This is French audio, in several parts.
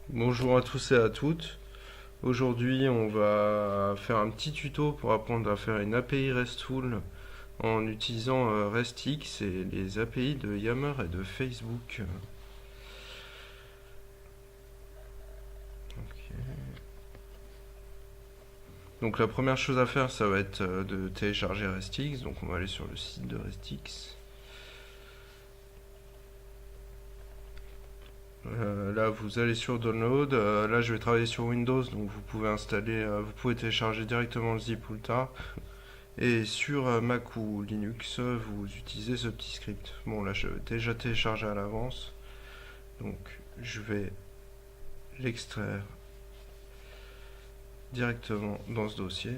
Bonjour à tous et à toutes. Aujourd'hui, on va faire un petit tuto pour apprendre à faire une API RESTful en utilisant RESTX et les API de Yammer et de Facebook. Donc la première chose à faire, ça va être de télécharger RESTX. Donc on va aller sur le site de RESTX. Là, vous allez sur Download. Là, je vais travailler sur Windows, donc vous pouvez vous pouvez télécharger directement le zip ou le tar. Et sur Mac ou Linux, vous utilisez ce petit script. Bon, là, je l'ai déjà téléchargé à l'avance. Donc, je vais l'extraire directement dans ce dossier.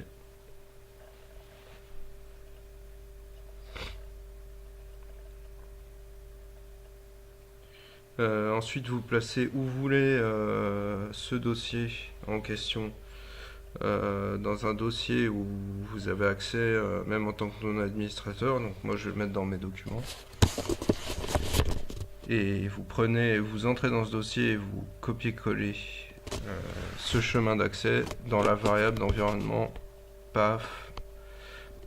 Ensuite, vous placez où vous voulez ce dossier en question dans un dossier où vous avez accès, même en tant que non-administrateur. Donc, moi, je vais le mettre dans mes documents. Et vous entrez dans ce dossier et vous copiez-collez ce chemin d'accès dans la variable d'environnement path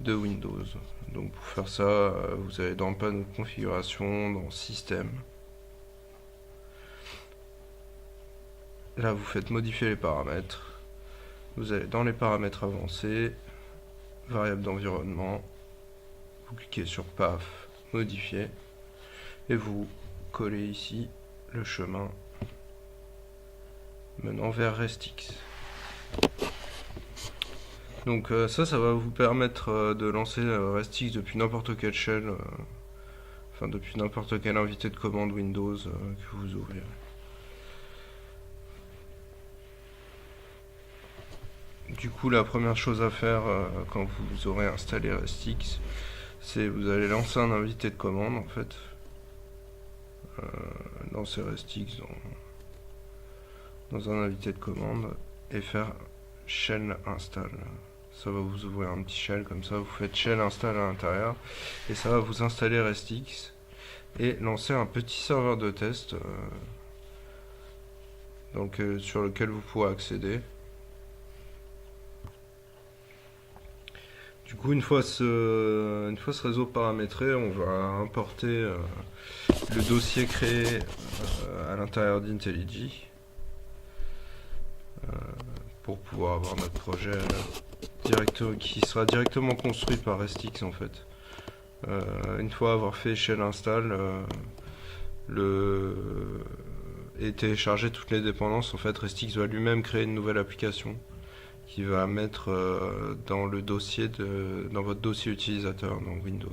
de Windows. Donc pour faire ça, vous allez dans le panneau de configuration, dans Système. Là, vous faites modifier les paramètres. Vous allez dans les paramètres avancés, variable d'environnement. Vous cliquez sur path, modifier, et vous collez ici le chemin menant vers RESTX. Donc ça va vous permettre de lancer RESTX depuis n'importe quelle shell, enfin depuis n'importe quel invité de commande Windows que vous ouvrirez. Du coup, la première chose à faire quand vous aurez installé RESTX, c'est vous allez lancer un invité de commande en fait. Lancer RESTX dans un invité de commande et faire shell install. Ça va vous ouvrir un petit shell comme ça, vous faites shell install à l'intérieur et ça va vous installer RESTX et lancer un petit serveur de test sur lequel vous pourrez accéder. Du coup, une fois ce réseau paramétré, on va importer le dossier créé à l'intérieur d'IntelliJ pour pouvoir avoir notre projet qui sera directement construit par RESTX en fait. Une fois avoir fait shell install et télécharger toutes les dépendances, en fait RESTX va lui-même créer une nouvelle application qui va mettre dans votre dossier utilisateur dans Windows.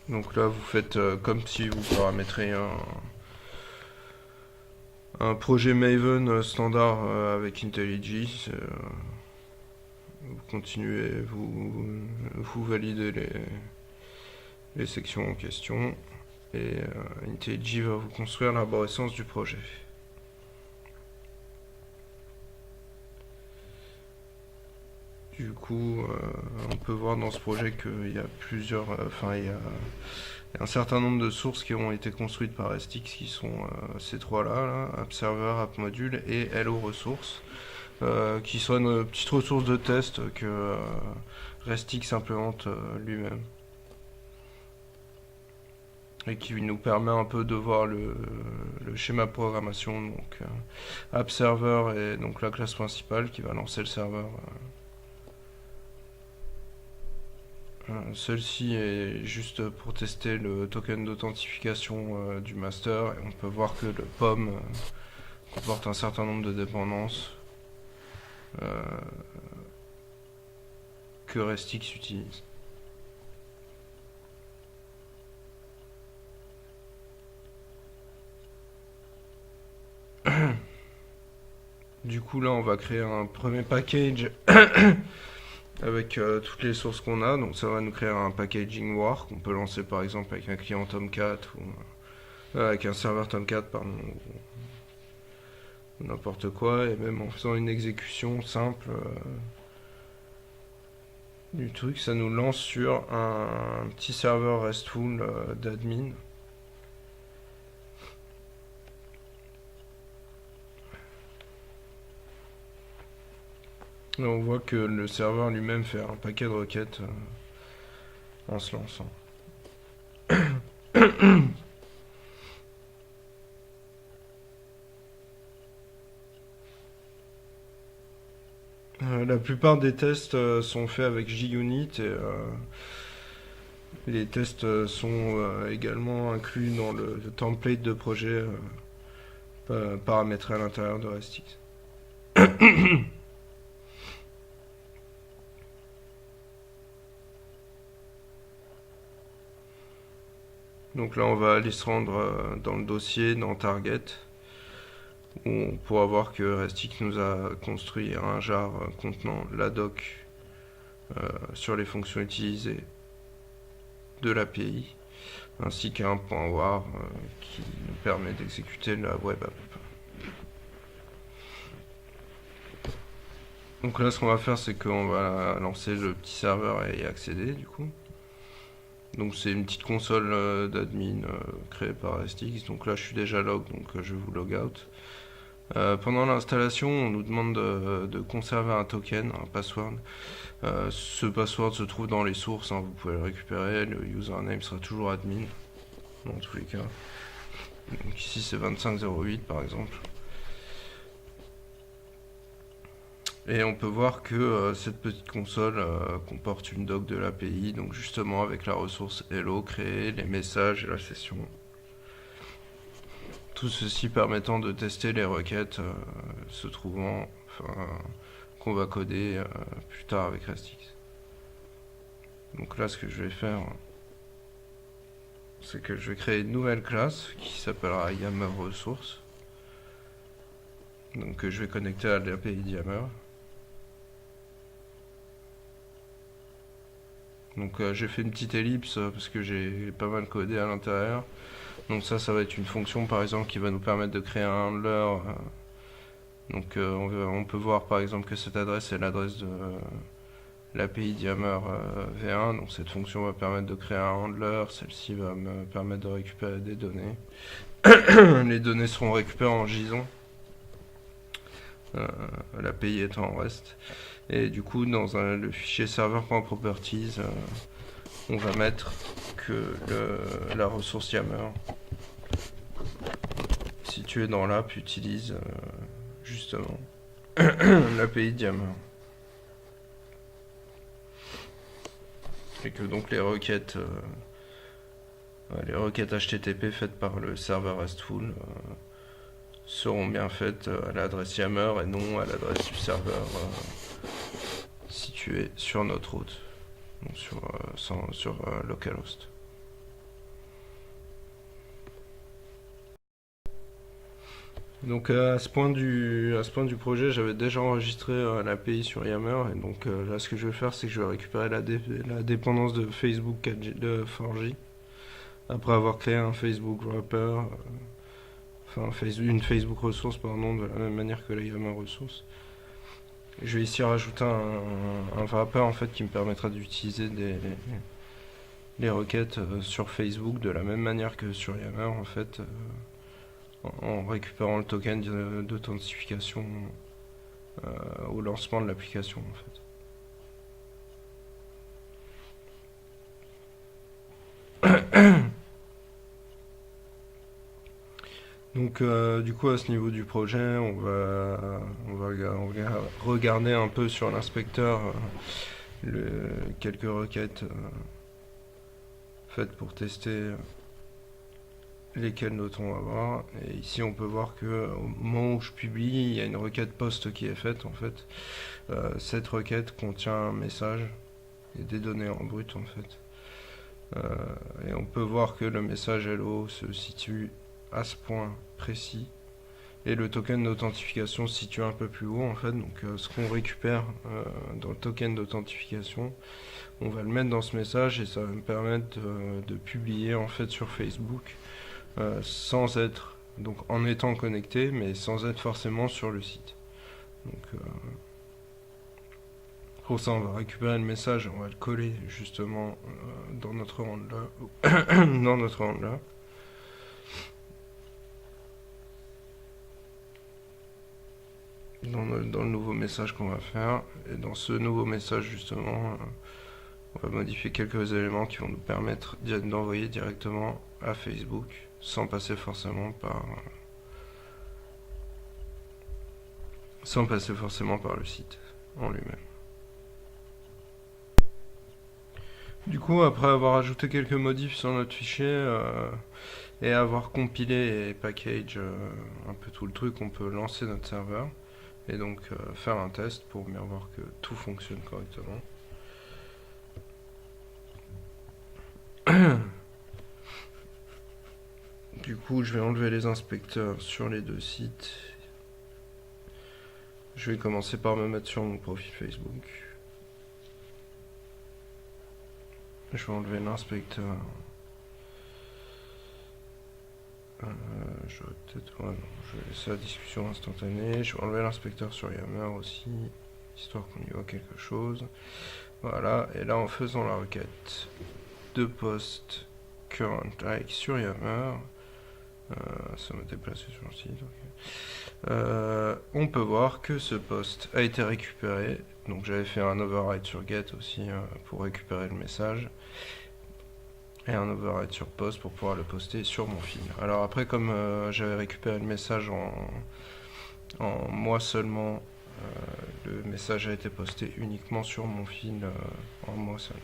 Donc là, vous faites comme si vous paramétrez un projet Maven standard avec IntelliJ. Vous continuez, vous validez les sections en question et IntelliJ va vous construire l'arborescence du projet. Du coup, on peut voir dans ce projet qu'il y a il y a un certain nombre de sources qui ont été construites par RESTX qui sont ces trois-là, AppServer, AppModule et Hello Ressources, qui sont une petite ressource de test que RESTX implémente lui-même et qui nous permet un peu de voir le schéma de programmation. Donc AppServer est donc la classe principale qui va lancer le serveur. Celle-ci est juste pour tester le token d'authentification du master et on peut voir que le POM comporte un certain nombre de dépendances que RESTX utilise. Du coup là on va créer un premier package avec toutes les sources qu'on a. Donc ça va nous créer un packaging war qu'on peut lancer par exemple avec un client Tomcat ou avec un serveur Tomcat pardon, n'importe quoi, et même en faisant une exécution simple du truc, ça nous lance sur un petit serveur RESTful d'admin. Et on voit que le serveur lui-même fait un paquet de requêtes en se lançant. La plupart des tests sont faits avec JUnit et les tests sont également inclus dans le template de projet paramétré à l'intérieur de RESTX. Donc là, on va aller se rendre dans le dossier, dans Target, où on pourra voir que RESTX nous a construit un jar contenant la doc sur les fonctions utilisées de l'API, ainsi qu'un .war qui nous permet d'exécuter la web app. Donc là, ce qu'on va faire, c'est qu'on va lancer le petit serveur et y accéder, du coup. Donc c'est une petite console d'admin créée par RESTX. Donc là, je suis déjà log, donc je vous log out. Pendant l'installation, on nous demande de conserver un token, un password. Ce password se trouve dans les sources, hein, vous pouvez le récupérer. Le username sera toujours admin, dans tous les cas. Donc ici, c'est 2508 par exemple. Et on peut voir que cette petite console comporte une doc de l'API, donc justement avec la ressource hello créée, les messages et la session. Tout ceci permettant de tester les requêtes se trouvant, qu'on va coder plus tard avec RESTX. Donc là, ce que je vais faire, c'est que je vais créer une nouvelle classe qui s'appellera Yammer Resource. Donc je vais connecter à l'API Yammer. Donc j'ai fait une petite ellipse parce que j'ai pas mal codé à l'intérieur. Donc ça va être une fonction par exemple qui va nous permettre de créer un handler. Donc on peut voir par exemple que cette adresse est l'adresse de l'API Yammer V1. Donc cette fonction va permettre de créer un handler. Celle-ci va me permettre de récupérer des données. Les données seront récupérées en JSON. L'API étant en REST. Et du coup, dans le fichier server.properties, on va mettre que la ressource Yammer située dans l'app utilise justement l'API Yammer. Et que donc les requêtes HTTP faites par le serveur RESTful seront bien faites à l'adresse Yammer et non à l'adresse du serveur situé sur notre route, donc sur localhost. Donc à ce point du projet, j'avais déjà enregistré l'API sur Yammer, et donc là ce que je vais faire, c'est que je vais récupérer la dépendance de Facebook 4G, de 4G, après avoir créé un Facebook wrapper, une Facebook ressource pardon, de la même manière que la Yammer ressource. Je vais ici rajouter un wrapper en fait qui me permettra d'utiliser les requêtes sur Facebook de la même manière que sur Yammer en fait, en récupérant le token d'authentification au lancement de l'application en fait. Donc du coup à ce niveau du projet, on va regarder un peu sur l'inspecteur quelques requêtes faites pour tester lesquelles notes on va voir. Et ici on peut voir que au moment où je publie, il y a une requête post qui est faite en fait. Cette requête contient un message et des données en brut en fait. Et on peut voir que le message hello se situe à ce point précis et le token d'authentification se situe un peu plus haut en fait. Donc ce qu'on récupère dans le token d'authentification, on va le mettre dans ce message et ça va me permettre de publier en fait sur Facebook sans être donc en étant connecté, mais sans être forcément sur le site. Donc pour ça, on va récupérer le message et on va le coller justement dans notre handler. Dans notre handler. Dans le nouveau message qu'on va faire. Et dans ce nouveau message, justement, on va modifier quelques éléments qui vont nous permettre d'envoyer directement à Facebook sans passer forcément par le site en lui-même. Du coup, après avoir ajouté quelques modifs sur notre fichier et avoir compilé et package un peu tout le truc, on peut lancer notre serveur et donc faire un test pour bien voir que tout fonctionne correctement. Du coup, je vais enlever les inspecteurs sur les deux sites. Je vais commencer par me mettre sur mon profil Facebook. Je vais enlever l'inspecteur. Je vais peut-être. Ouais, non, je vais laisser la discussion instantanée. Je vais enlever l'inspecteur sur Yammer aussi, histoire qu'on y voit quelque chose. Voilà, et là en faisant la requête de post current like sur Yammer, ça m'a déplacé sur le site. Okay. On peut voir que ce post a été récupéré. Donc j'avais fait un override sur get aussi pour récupérer le message. Et un override sur post pour pouvoir le poster sur mon fil. Alors après, comme j'avais récupéré le message en moi seulement, le message a été posté uniquement sur mon fil en moi seul.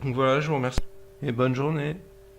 Donc voilà, je vous remercie et bonne journée.